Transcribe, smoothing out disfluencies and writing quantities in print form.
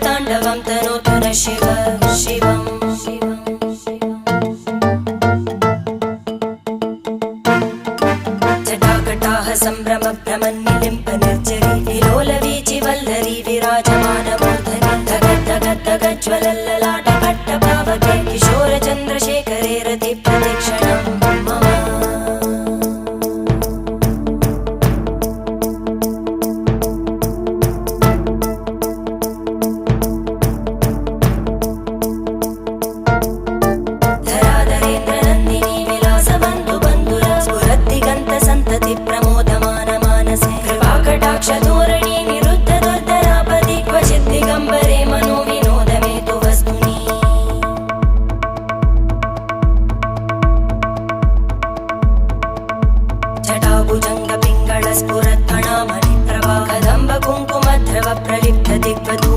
ताण्डवं तनोतु न शिव शिवम् जटाकटाः सम्भ्रम भ्रमन्निलिम्प निर्जरी विलोलवीचि वल्लरी विराजमानमूर्धनि धगज्ज्वलल्ललाटपट्टपावके किशोरचन्द्रशेखरे रति प्रतीक्षणं मम जटाभुजङ्ग पिङ्गळ स्फुरत्फणामणि प्रभा कदम्ब कुङ्कुमद्रव प्रलिप्त दिग्वधू